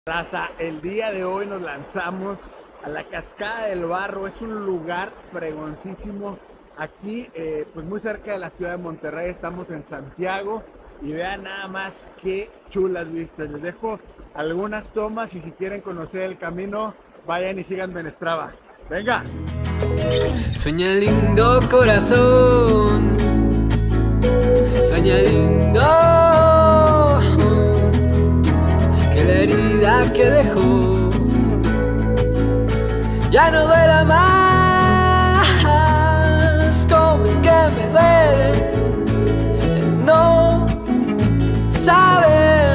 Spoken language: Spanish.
Raza, el día de hoy nos lanzamos a la Cascada del Barro. Es un lugar fregoncísimo aquí, pues muy cerca de la ciudad de Monterrey. Estamos en Santiago y vean nada más qué chulas vistas. Les dejo algunas tomas y si quieren conocer el camino, vayan y síganme en Strava. ¡Venga! Sueña lindo corazón, sueña lindo, que la herida que dejó ya no duela más. Cómo es que me duele el no saber